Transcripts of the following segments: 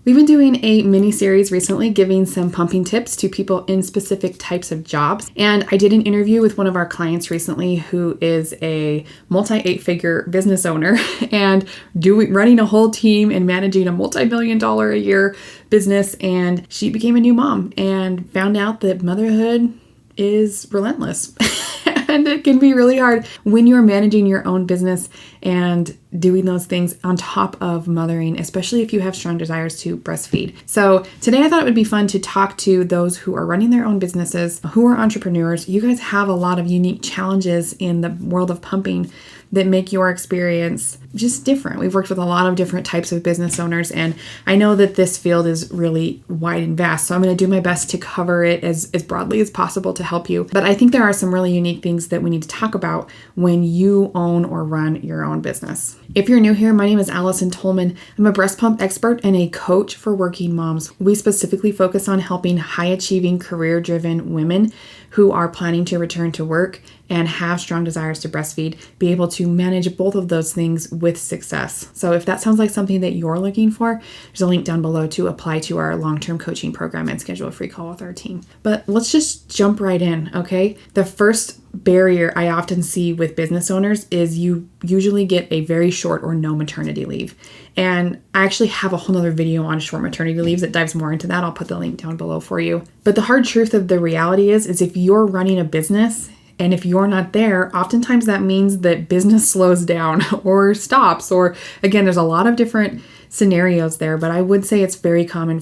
We've been doing a mini series recently giving some pumping tips to people in specific types of jobs. And I did an interview with one of our clients recently who is a multi-8-figure business owner and running a whole team and managing a multi-million-dollar a year business. And she became a new mom and found out that motherhood is relentless. And it can be really hard when you're managing your own business and doing those things on top of mothering, especially if you have strong desires to breastfeed. So today I thought it would be fun to talk to those who are running their own businesses, who are entrepreneurs. You guys have a lot of unique challenges in the world of pumping that make your experience just different. We've worked with a lot of different types of business owners, and I know that this field is really wide and vast, so I'm going to do my best to cover it as broadly as possible to help you. But I think there are some really unique things that we need to talk about when you own or run your own business. If you're new here, my name is Allison Tolman. I'm a breast pump expert and a coach for working moms. We specifically focus on helping high-achieving, career-driven women who are planning to return to work and have strong desires to breastfeed be able to manage both of those things with success. So if that sounds like something that you're looking for, there's a link down below to apply to our long-term coaching program and schedule a free call with our team. But let's just jump right in, okay? The first barrier I often see with business owners is you usually get a very short or no maternity leave. And I actually have a whole nother video on short maternity leaves that dives more into that. I'll put the link down below for you. But the hard truth of the reality is if you're running a business and if you're not there, oftentimes that means that business slows down or stops, or again, there's a lot of different scenarios there, but I would say it's very common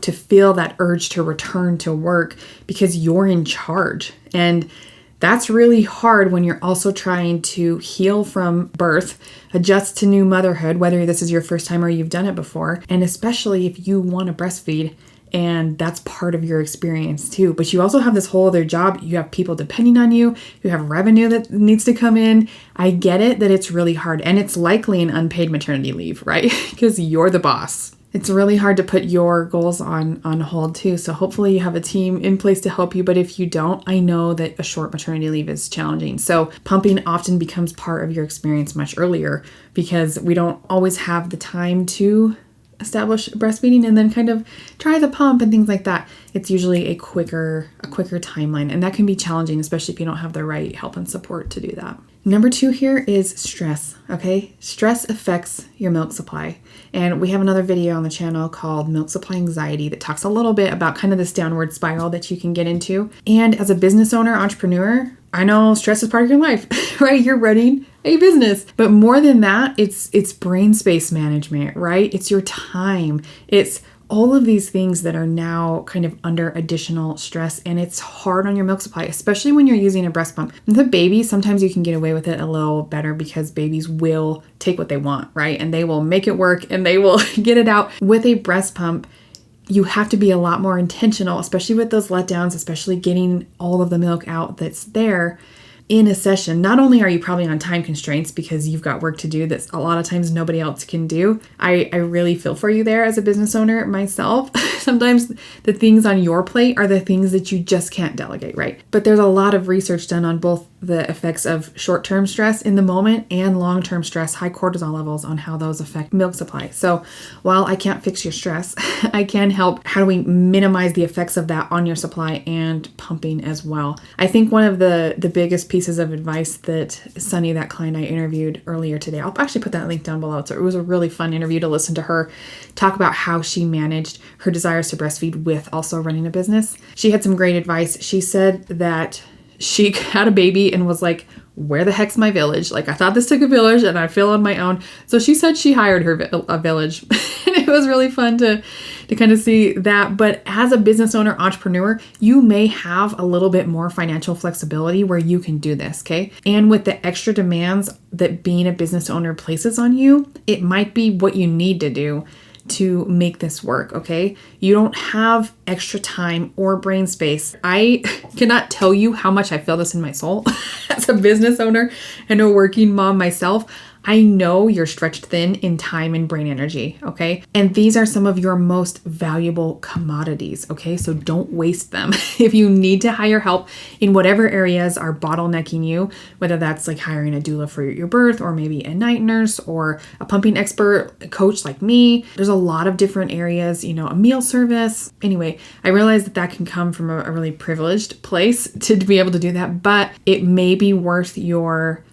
to feel that urge to return to work because you're in charge. And that's really hard when you're also trying to heal from birth, adjust to new motherhood, whether this is your first time or you've done it before, and especially if you want to breastfeed and that's part of your experience too. But you also have this whole other job. You have people depending on you. You have revenue that needs to come in. I get it that it's really hard, and it's likely an unpaid maternity leave, right? Because you're the boss. It's really hard to put your goals on hold too. So hopefully you have a team in place to help you. But if you don't, I know that a short maternity leave is challenging. So pumping often becomes part of your experience much earlier because we don't always have the time to establish breastfeeding and then kind of try the pump and things like that. It's usually a quicker timeline, and that can be challenging, especially if you don't have the right help and support to do that. Number 2 here is stress, okay? Stress affects your milk supply. And we have another video on the channel called Milk Supply Anxiety that talks a little bit about kind of this downward spiral that you can get into. And as a business owner, entrepreneur, I know stress is part of your life, right? You're running a business. But more than that, it's brain space management, right? It's your time. It's all of these things that are now kind of under additional stress, and it's hard on your milk supply, especially when you're using a breast pump. The baby, sometimes you can get away with it a little better because babies will take what they want, right? And they will make it work and they will get it out. With a breast pump, you have to be a lot more intentional, especially with those letdowns, especially getting all of the milk out that's there in a session. Not only are you probably on time constraints because you've got work to do that a lot of times nobody else can do. I really feel for you there as a business owner myself. Sometimes the things on your plate are the things that you just can't delegate, right? But there's a lot of research done on both the effects of short-term stress in the moment and long-term stress, high cortisol levels, on how those affect milk supply. So while I can't fix your stress, I can help. How do we minimize the effects of that on your supply and pumping as well? I think one of the biggest pieces of advice that Sunny, that client I interviewed earlier today, I'll actually put that link down below. So it was a really fun interview to listen to her talk about how she managed her desires to breastfeed with also running a business. She had some great advice. She said that she had a baby and was like, where the heck's my village? Like, I thought this took a village and I feel on my own. So she said she hired a village. And it was really fun to kind of see that. But as a business owner, entrepreneur, you may have a little bit more financial flexibility where you can do this, okay? And with the extra demands that being a business owner places on you, it might be what you need to do to make this work, okay? You don't have extra time or brain space. I cannot tell you how much I feel this in my soul as a business owner and a working mom myself. I know you're stretched thin in time and brain energy, okay? And these are some of your most valuable commodities, okay? So don't waste them. If you need to hire help in whatever areas are bottlenecking you, whether that's like hiring a doula for your birth, or maybe a night nurse, or a pumping expert, a coach like me, there's a lot of different areas, a meal service. Anyway, I realize that can come from a really privileged place to be able to do that, but it may be worth your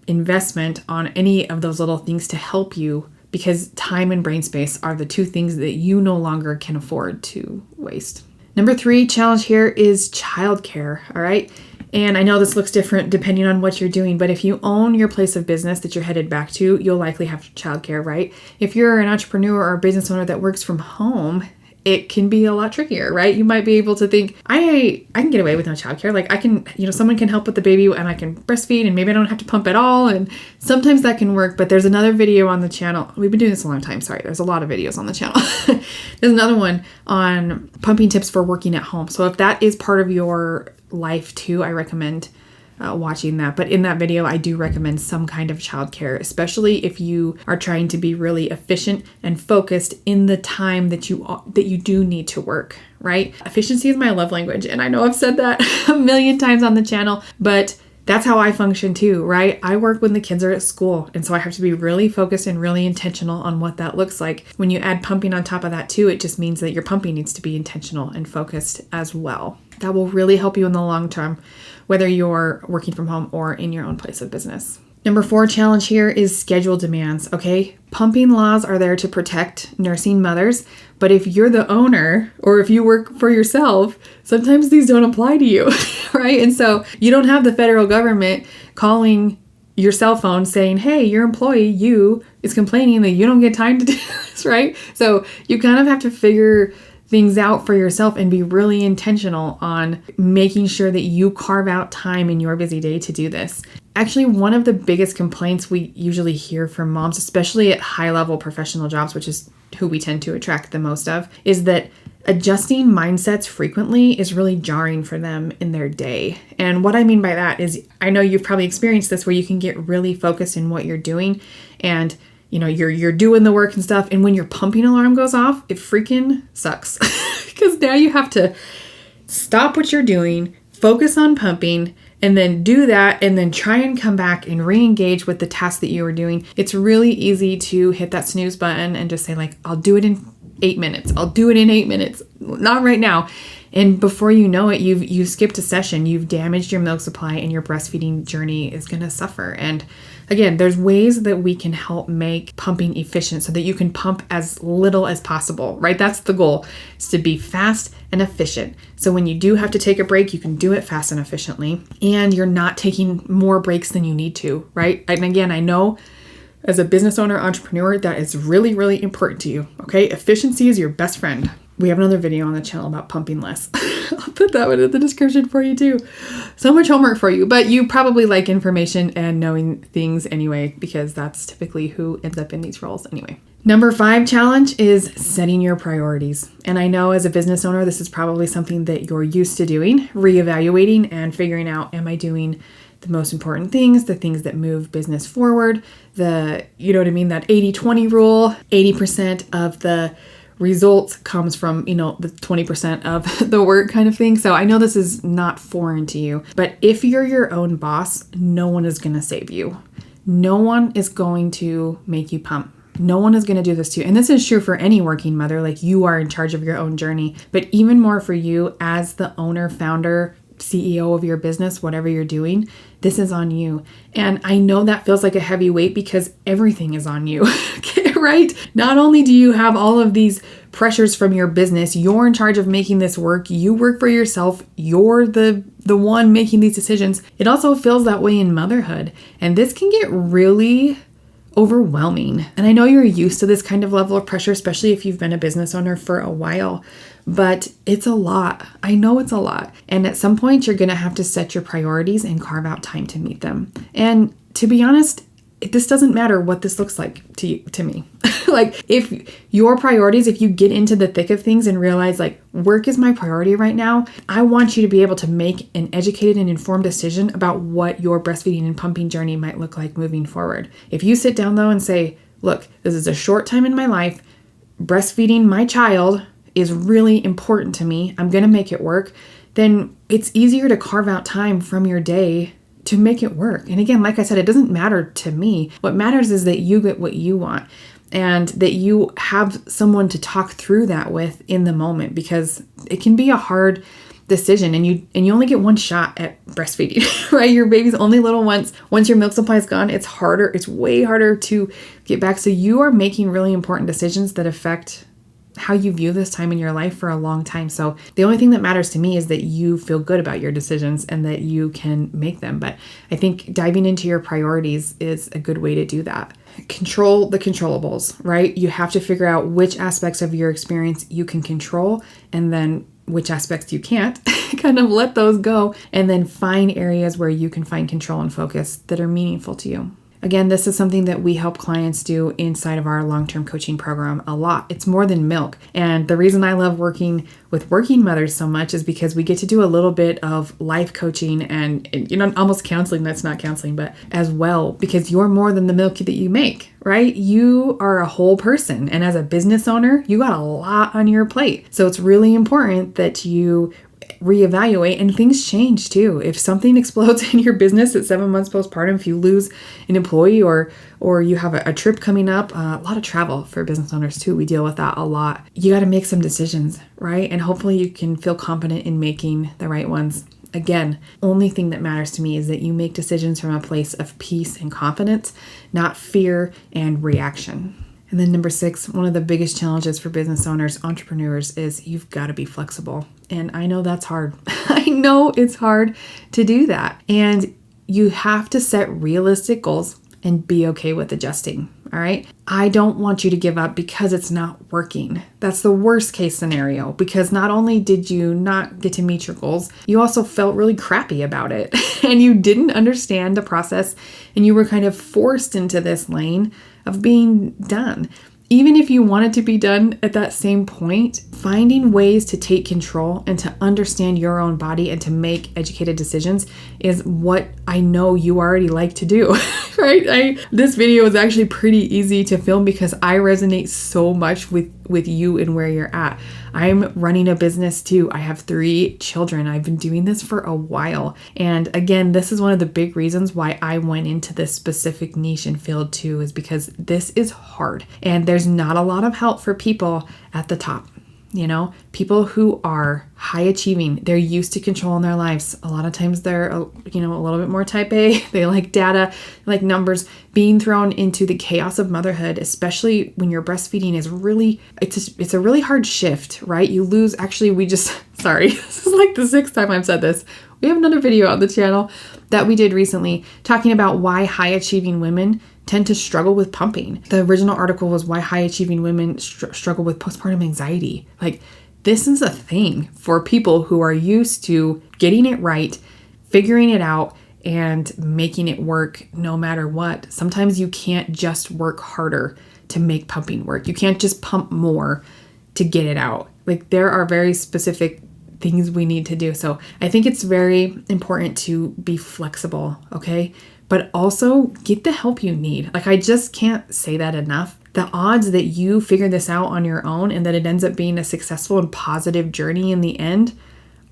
investment on any of those little things to help you, because time and brain space are the two things that you no longer can afford to waste. Number 3 challenge here is childcare. All right. And I know this looks different depending on what you're doing, but if you own your place of business that you're headed back to, you'll likely have childcare, right? If you're an entrepreneur or a business owner that works from home, it can be a lot trickier, right? You might be able to think, I can get away with no childcare. Like I can, someone can help with the baby and I can breastfeed and maybe I don't have to pump at all. And sometimes that can work, but there's another video on the channel. We've been doing this a long time. Sorry. There's a lot of videos on the channel. There's another one on pumping tips for working at home. So if that is part of your life too, I recommend watching that. But in that video, I do recommend some kind of childcare, especially if you are trying to be really efficient and focused in the time that you do need to work, right? Efficiency is my love language. And I know I've said that a million times on the channel, but that's how I function too, right? I work when the kids are at school. And so I have to be really focused and really intentional on what that looks like. When you add pumping on top of that too, it just means that your pumping needs to be intentional and focused as well. That will really help you in the long term, whether you're working from home or in your own place of business. Number 4 challenge here is schedule demands, okay? Pumping laws are there to protect nursing mothers, but if you're the owner or if you work for yourself, sometimes these don't apply to you, right? And so you don't have the federal government calling your cell phone saying, hey, your employee, is complaining that you don't get time to do this, right? So you kind of have to figure things out for yourself and be really intentional on making sure that you carve out time in your busy day to do this. Actually, one of the biggest complaints we usually hear from moms, especially at high-level professional jobs, which is who we tend to attract the most of, is that adjusting mindsets frequently is really jarring for them in their day. And what I mean by that is, I know you've probably experienced this where you can get really focused in what you're doing and you're doing the work and stuff. And when your pumping alarm goes off, it freaking sucks because now you have to stop what you're doing, focus on pumping, and then do that, and then try and come back and re-engage with the task that you were doing. It's really easy to hit that snooze button and just say like, I'll do it in 8 minutes. I'll do it in 8 minutes. Not right now. And before you know it, you've skipped a session, you've damaged your milk supply, and your breastfeeding journey is going to suffer. And again, there's ways that we can help make pumping efficient so that you can pump as little as possible, right? That's the goal, is to be fast and efficient. So when you do have to take a break, you can do it fast and efficiently, and you're not taking more breaks than you need to, right? And again, I know as a business owner, entrepreneur, that is really, really important to you, okay? Efficiency is your best friend. We have another video on the channel about pumping less. I'll put that one in the description for you too. So much homework for you, but you probably like information and knowing things anyway, because that's typically who ends up in these roles anyway. Number 5 challenge is setting your priorities. And I know as a business owner, this is probably something that you're used to doing, reevaluating and figuring out, am I doing the most important things, the things that move business forward, that 80-20 rule, 80% of the results comes from, the 20% of the work kind of thing. So I know this is not foreign to you, but if you're your own boss, no one is going to save you. No one is going to make you pump. No one is going to do this to you. And this is true for any working mother, like you are in charge of your own journey, but even more for you as the owner, founder, CEO of your business, whatever you're doing, this is on you. And I know that feels like a heavy weight because everything is on you, right? Not only do you have all of these pressures from your business, you're in charge of making this work. You work for yourself. You're the one making these decisions. It also feels that way in motherhood. And this can get really overwhelming. And I know you're used to this kind of level of pressure, especially if you've been a business owner for a while, but it's a lot. I know it's a lot. And at some point, you're going to have to set your priorities and carve out time to meet them. And to be honest, this doesn't matter what this looks like to me. Like if your priorities, if you get into the thick of things and realize like work is my priority right now, I want you to be able to make an educated and informed decision about what your breastfeeding and pumping journey might look like moving forward. If you sit down though and say, look, this is a short time in my life, breastfeeding my child is really important to me, I'm going to make it work, then it's easier to carve out time from your day to make it work. And again, like I said, it doesn't matter to me. What matters is that you get what you want and that you have someone to talk through that with in the moment, because it can be a hard decision and you only get one shot at breastfeeding, right? Your baby's only little once. Once your milk supply is gone, it's harder. It's way harder to get back. So you are making really important decisions that affect how you view this time in your life for a long time. So the only thing that matters to me is that you feel good about your decisions and that you can make them. But I think diving into your priorities is a good way to do that. Control the controllables, right? You have to figure out which aspects of your experience you can control and then which aspects you can't. Kind of let those go and then find areas where you can find control and focus that are meaningful to you. Again, this is something that we help clients do inside of our long-term coaching program a lot. It's more than milk. And the reason I love working with working mothers so much is because we get to do a little bit of life coaching and almost counseling. That's not counseling, but as well, because you're more than the milk that you make, right? You are a whole person. And as a business owner, you got a lot on your plate. So it's really important that you reevaluate, and things change too. If something explodes in your business at 7 months postpartum, if you lose an employee or you have a trip coming up, a lot of travel for business owners too. We deal with that a lot. You got to make some decisions, right? And hopefully you can feel confident in making the right ones. Again, only thing that matters to me is that you make decisions from a place of peace and confidence, not fear and reaction. And then number 6, one of the biggest challenges for business owners, entrepreneurs, is you've got to be flexible. And I know that's hard. I know it's hard to do that. And you have to set realistic goals and be okay with adjusting. All right. I don't want you to give up because it's not working. That's the worst case scenario, because not only did you not get to meet your goals, you also felt really crappy about it and you didn't understand the process and you were kind of forced into this lane of being done. Even if you wanted to be done at that same point, finding ways to take control and to understand your own body and to make educated decisions is what I know you already like to do, right? This video is actually pretty easy to film because I resonate so much with you and where you're at. I'm running a business too. I have 3 children. I've been doing this for a while. And again, this is one of the big reasons why I went into this specific niche and field too, is because this is hard. And there's not a lot of help for people at the top. People who are high achieving, they're used to control in their lives. A lot of times they're, a little bit more type A. They like data, like numbers. Being thrown into the chaos of motherhood, especially when you're breastfeeding, is really, it's a really hard shift, right? You lose, sorry, this is like the 6th time I've said this. We have another video on the channel that we did recently talking about why high achieving women tend to struggle with pumping. The original article was why high achieving women struggle with postpartum anxiety. Like, this is a thing for people who are used to getting it right, figuring it out, and making it work no matter what. Sometimes you can't just work harder to make pumping work. You can't just pump more to get it out. Like, there are very specific things we need to do. So I think it's very important to be flexible, okay? But also get the help you need. Like, I just can't say that enough. The odds that you figure this out on your own and that it ends up being a successful and positive journey in the end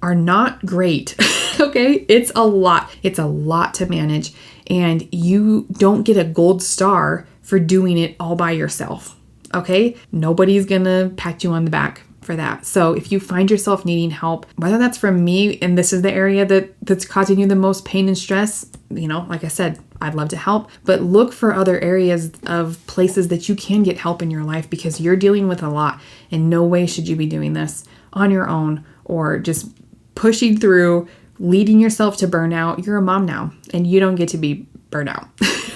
are not great, okay? It's a lot. It's a lot to manage, and you don't get a gold star for doing it all by yourself, okay? Nobody's gonna pat you on the back for that. So if you find yourself needing help, whether that's from me and this is the area that's causing you the most pain and stress, like I said, I'd love to help, but look for other areas of places that you can get help in your life, because you're dealing with a lot, and no way should you be doing this on your own or just pushing through, leading yourself to burnout. You're a mom now and you don't get to be burnout,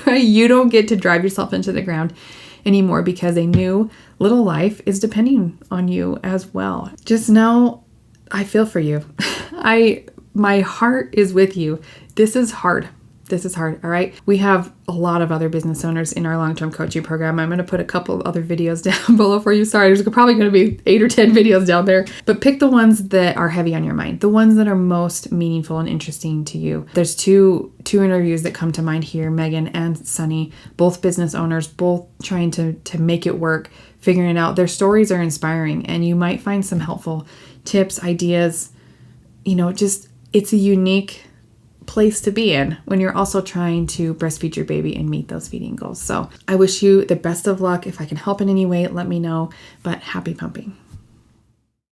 right? You don't get to drive yourself into the ground anymore because a new little life is depending on you as well. Just know I feel for you. My heart is with you. This is hard. this is hard, all right? We have a lot of other business owners in our long-term coaching program. I'm going to put a couple of other videos down below for you. Sorry, there's probably going to be 8 or 10 videos down there. But pick the ones that are heavy on your mind, the ones that are most meaningful and interesting to you. There's two interviews that come to mind here, Megan and Sunny, both business owners, both trying to make it work, figuring it out. Their stories are inspiring, and you might find some helpful tips, ideas. Just it's a unique place to be in when you're also trying to breastfeed your baby and meet those feeding goals. So I wish you the best of luck. If I can help in any way, let me know, but happy pumping.